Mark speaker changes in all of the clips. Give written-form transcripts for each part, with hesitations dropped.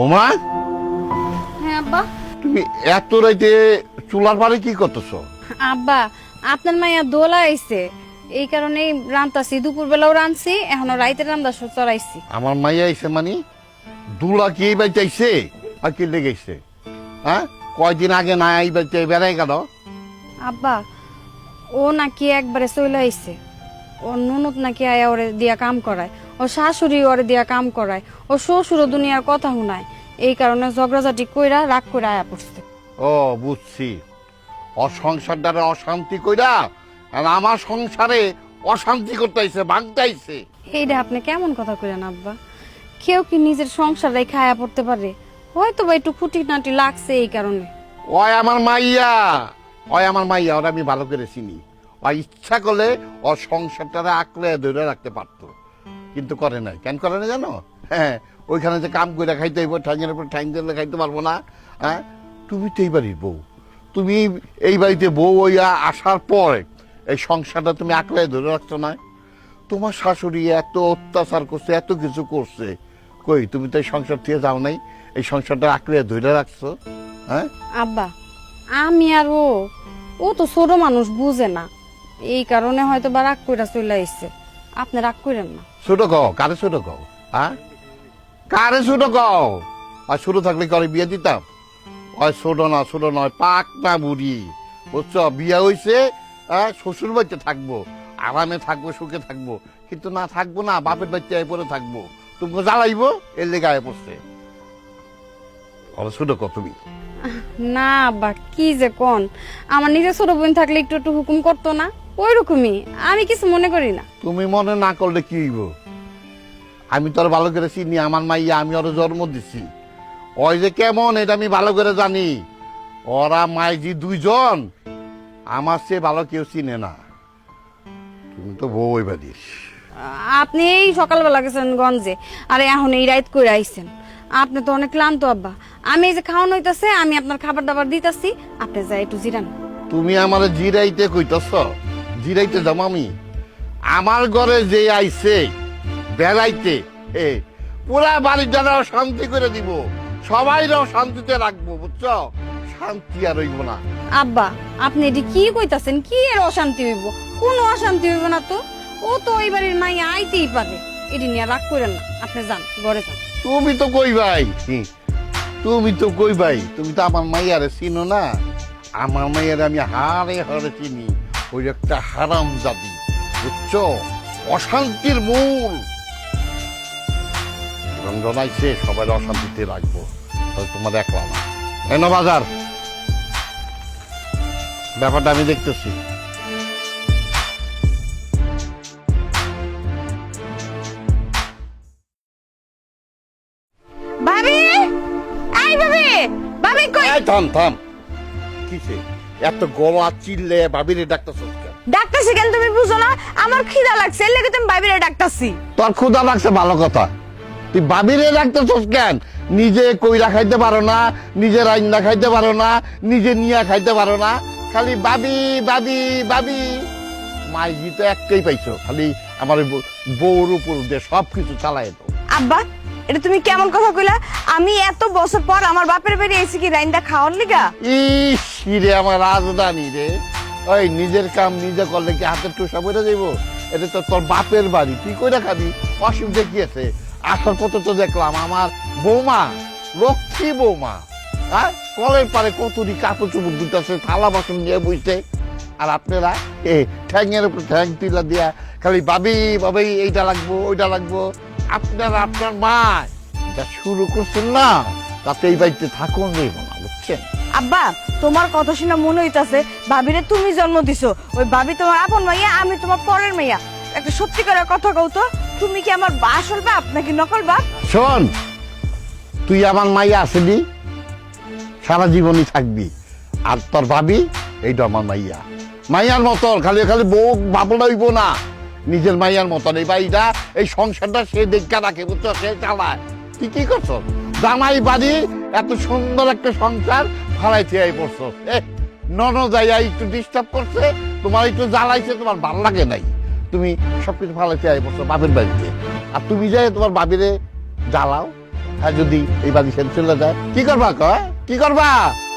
Speaker 1: ওমা,
Speaker 2: হ্যাঁ আব্বা।
Speaker 1: তুমি এত রাইতে চুলার পারে কি করতেছো?
Speaker 2: আব্বা, আপনার মাইয়া দোলা আইছে, এই কারণে রান্তাছি। দুপুর বেলাও রানছি, এখনো রাইতে রান্দা চড়াইছি।
Speaker 1: আমার মাইয়া আইছে মানে দুলা কি এই বাড়িতে আইছে আর কি লেগেছে? হ্যাঁ, কয়দিন আগে না এই বাড়িতে বেড়াই গেল।
Speaker 2: আব্বা, ও নাকি একবারে চলে আইছে। ও ননদ নাকি আয়া ওরে দিয়া কাম করায়, ও শাশুড়ি ওরে দিয়া কাম করায়, ও শ্বশুরও দুনিয়ার কথা শুনায়। এই কারণে ঝগড়াঝাটি কইরা রাগ কইরা আয়া পড়ছে।
Speaker 1: ও বুঝছি, সংসারটারে অশান্তি কইরা আর আমার সংসারে অশান্তি করতে আইছে, ভাঙতে আইছে।
Speaker 2: এইটা আপনি কেমন কথা কইলেন আব্বা? কেউ কি নিজের সংসার রেখে আয়া পড়তে পারে? হয়তো বা একটু খুঁটিনাটি লাগছে এই কারণে।
Speaker 1: ওই আমার মাইয়া, ওরা আমি ভালো করে চিনি। ও ইচ্ছা করলে ওর সংসারটারে আঁকড়ে ধরে রাখতে পারতো, কিন্তু করে নাই। কেন করে না জানো? হ্যাঁ, ওইখানে যে কাম করে খাইতে হইব, ঠ্যাঙের উপর ঠ্যাং দিলে খাইতে পারবো না। হ্যাঁ, তুমি তো এই বাড়ির বউ, তুমি এই বাড়িতে বউ হইয়া আসার পরে এই সংসারটা তুমি আঁকড়ে ধরে রাখছো না। তোমার শাশুড়ি এত অত্যাচার করছে, এত কিছু করছে, কই তুমি তো এই সংসার থেকে যাও নাই, এই সংসারটা আঁকড়ে ধরে রাখছো। হ্যাঁ
Speaker 2: আব্বা, আমি আর ও তো ছোট মানুষ, বুঝে না। এই কারণে হয়তো বা রাগ কইরা চলে আইছে। আপনি রাগ কইরেন না।
Speaker 1: ছোট কও, কারে ছোট কও? হ্যাঁ, কারে ছোট কও? আর ছোট থাকলে করে বিয়ে দিতাম? ওই ছোট নয়, পাক না বুড়ি, বুঝছো? বিয়ে হইছে, হ্যাঁ, শ্বশুর বাড়িতে থাকবো, আরামে থাকবো, সুখে থাকবো, কিন্তু না থাকবো না, বাপের বাড়িতে পরে থাকবো। তুমি জ্বালাইবো, এর লেগে আয় পড়ছে। ছোট কও তুমি?
Speaker 2: না আব্বা, কি যে কোন, আমার নিজের ছোট বোন থাকলে একটু একটু হুকুম করতো না? ওই রকমই, আমি কিছু মনে করি না।
Speaker 1: তুমি মনে না করলে কি হইব? আমি তো আর ভালো করে চিনি আমার মাইয়া, আমি ওর জন্ম দিছি। ওই যে কেমন এটা আমি ভালো করে জানি। ওরা মাইজি দুইজন, আমার চেয়ে ভালো কেউ চিনে না। তুমি তো বউ ওই বাড়ির।
Speaker 2: আপনি এই সকালবেলা গেছেন গঞ্জে, আর এখন এই রাত করে আইছেন। আপনি তো অনেক ক্লান্ত আব্বা। আমি এই যে খাওয়ানো হইতাছে, আমি আপনার খাবার দাবার দিতাছি, আপনি যাই একটু জিরান।
Speaker 1: তুমি আমার জিরাইতে কইতাছ? জিরাইতে যাম আমি? আমার ঘরে যে আইছে বেড়াইতে, পুরা বাড়িটাও শান্তি করে দিব, সবাইরাও শান্তিতে রাখবো, বুঝছো? শান্তি আর হইব না।
Speaker 2: আব্বা, আপনি এটি কি কইতাছেন? কি এর অশান্তি হইব? কোনো অশান্তি হইব না তো। ও তো ওই বাড়ির মাইয়া আইতেই পারে, এটি নিয়ে রাগ করেন না। আপনি যান, ঘরে যান।
Speaker 1: তুমি তো কই ভাই, তুমি তো কই ভাই, তুমি তো আমার মাইয়ারে চিনো না। আমার মাইয়ারে আমি হারে হারে চিনি। ওই একটা হারাম জাতি, বুঝছো? অশান্তির মূল। রঞ্জন আইছে, সবাই অশান্তিতে রাখবো, তোমার একলা না। এনো বাজার, ব্যাপারটা আমি দেখতেছি।
Speaker 2: ভাবি, এই ভাবি, ভাবি কই?
Speaker 1: এই থাম থাম, কিসে এত গলা চিল্লে ভাবিরে ডাকতেছস কেন?
Speaker 2: ডাকতেছি কেন তুমি বুঝো না? আমার খিদা লাগছে, এর লাগি তুমি ভাবিরে ডাকতাছি।
Speaker 1: তোর ক্ষুধা লাগছে ভালো কথা, তুই ভাবিরে ডাকতেছস কেন? নিজে কইরা খাইতে পারো না, নিজে রান্না খাইতে পারো না, নিজে নিয়া খাইতে পারো না, খালি বাবি বাবি বাবি। মাইজি তো একটাই পাইছো, খালি আমার বউর উপর দিয়ে সবকিছু চালাই দাও।
Speaker 3: আব্বা, এটা তুমি কেমন কথা কইলা? আমি এত বছর পর আমার বাপের বাড়ি এসে কি রাইন্দা খাওয়ার লিগা?
Speaker 1: ইস রে, আমার রাজধানী রে। ওই নিজের কাম নিজে করলে কি হাতের টুসা বইটা যাইব? এটা তো তোর বাপের বাড়ি, তুই কইরা খাবি, অসুবিধা কি আছে? আসার পথে তো দেখলাম আমার বৌমা, লক্ষ্মী বৌমা, হ্যাঁ, কলের পারে কতরি কাপড় চুপড় দিতেছে, থালা বাসন নিয়ে বইছে। আর আপনারা ঠ্যাংয়ের উপর ঠ্যাং তুলা দিয়া খালি বাবি বাবি, এইটা লাগবো ওইটা লাগবো। আপনারা আপনার মা যা শুরু করছেন না, তাতে এই বাড়িতে থাকুন যাইব না, বুঝছেন?
Speaker 3: আব্বা, তোমার কথা শুনে মনে হইতাছে ভাবিরে তুমি জন্ম দিছো। ওই ভাবি তোমার আপন মাইয়া, আমি তোমার পরের মাইয়া। একটা সত্যি করে কথা কও তো, তুমি কি আমার আসল বাপ নাকি নকল বাপ?
Speaker 1: শোন, তুই আমার মাইয়া আসবি, সারা জীবনই থাকবি। আর তোর ভাবি এইটা আমার মাইয়া, মাইয়ার মতন। খালি খালি বউ ভাবনা হইব না, নিজের মাইয়ার মতন। এই বাড়িটা, এই সংসারটা সে দেখা রাখে, বুঝছো? সে চালায়। তুই কি করছো? জামাই বাড়ি, এত সুন্দর একটা সংসার ফালাইতে আই পড়ছো। যাইয়া একটু ডিস্টার্ব করছে, তোমার একটু জ্বালাইছে, তোমার ভাল লাগে নাই, তুমি সবকিছু ফালাইতে আই পড়ছো বাপের বাড়িতে। আর তুমি যাই তোমার বাবিরে জ্বালাও, হ্যাঁ যদি এই বাড়ি ছেড়ে চলে যায় কি করবা কয় কি করবা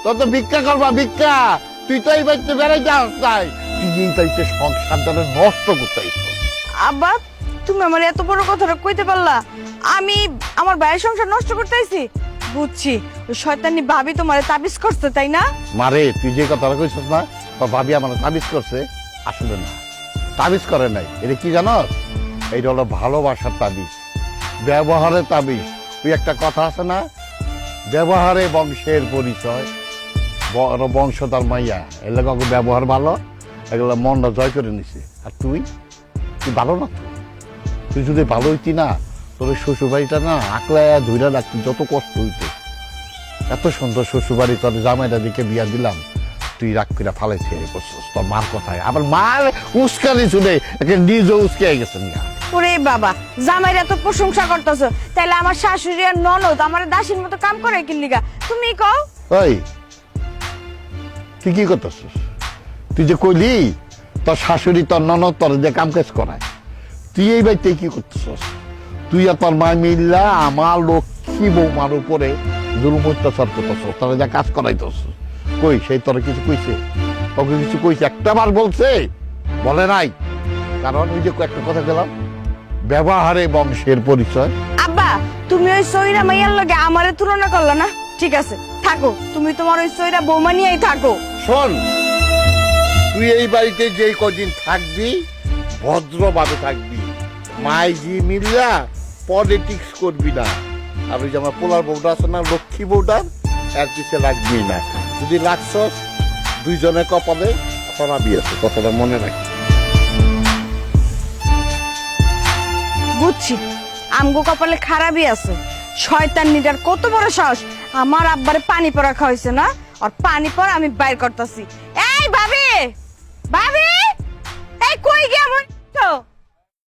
Speaker 1: তোর তো ভিক্ষা করবা ভিক্ষা তুই তো এই বাড়িতে বেড়াই যাস তাই তুই এই বাড়িতে সংসার দ্বারা নষ্ট করতে
Speaker 3: আব্বা তুমি আমার এত বড় কথাটা কইতে পারলা আমি আমার ভাইয়ের সংসার নষ্ট করতে আইছি বুঝছি ওই শয়তানি ভাবি তোমারে তাবিজ করছে তাই না
Speaker 1: মারে তুই যে কথাটা কইছিস না তোর ভাবি আমার তাবিজ করছে আসলে না তাবিজ করে নাই এটা কি জানোস এইটা হলো ভালোবাসার তাবিজ ব্যবহারের তাবিজ তুই একটা কথা আছে না ব্যবহারে বংশের পরিচয় বড় বংশ তার মাইয়া এলাকা ব্যবহার ভালো এগুলো মনটা জয় করে নিছে আর তুই তুই ভালো না তুই যদি ভালো হইতি না তোর শ্বশুর বাড়িটা না আকলায় ধৈরা রাখতি যত কষ্ট হইতো এত সুন্দর শ্বশুর বাড়ি তোর জামাইটা দিকে বিয়া দিলাম তুই রাগ করে ফালাই ছেড়ে করছিস তোর মার কথায় আবার মার উস্কানি শুনে নিজে উস্কে গেছেন না
Speaker 3: ওরে বাবা জামাইরা তো প্রশংসা করতেছো তাইলে আমার শাশুড়ি আর ননদ আমার দাসীর মতো কাম করে কি লিগা তুমি কও
Speaker 1: ওই তুই কি করতেছিস তুই যে কইলি তোর শাশুড়ি তোর ননদ তোর যে কাম কাজ করায় তুই এই বাড়িতে কি করতেছিস তুই আর তোর মা মিল্লা আমার লক্ষ্মী বৌমার উপরে জুলুম অত্যাচার করতেছিস তোরা যা কাজ করাইতেছ কই সেই তোরা কিছু কইছে ওকে কিছু কইছে একটা বার বলছে বলে নাই কারণ ওই যে একটা কথা গেলাম ব্যবহারে বংশের পরিচয়
Speaker 3: আব্বা তুমি ওই সইরা মাইয়ার লগে আমারে তুলনা করলা না ঠিক আছে থাকো তুমি তোমার ওই সইরা বৌমা নিয়েই থাকো
Speaker 1: শোন তুই এই বাড়িতে যেই কদিন থাকবি ভদ্রভাবে থাকবি মাইজি মিল্লা পলিটিক্স করবি না আর ওই যে আমার পোলার বউটা আছে না লক্ষ্মী বউটার এক পিছিয়ে লাগবি না যদি লাগছস দুইজনের কপালে খরাবি আছে কথাটা মনে রাখি
Speaker 3: বুঝছি আমগো কপালে খারাপই আছে শয়তান নিটার কত বড় সাহস আমার আব্বারে পানি পড়া খাওয়াইছে না আর পানি পড়া আমি বাইর করতেছি এই ভাবি ভাবি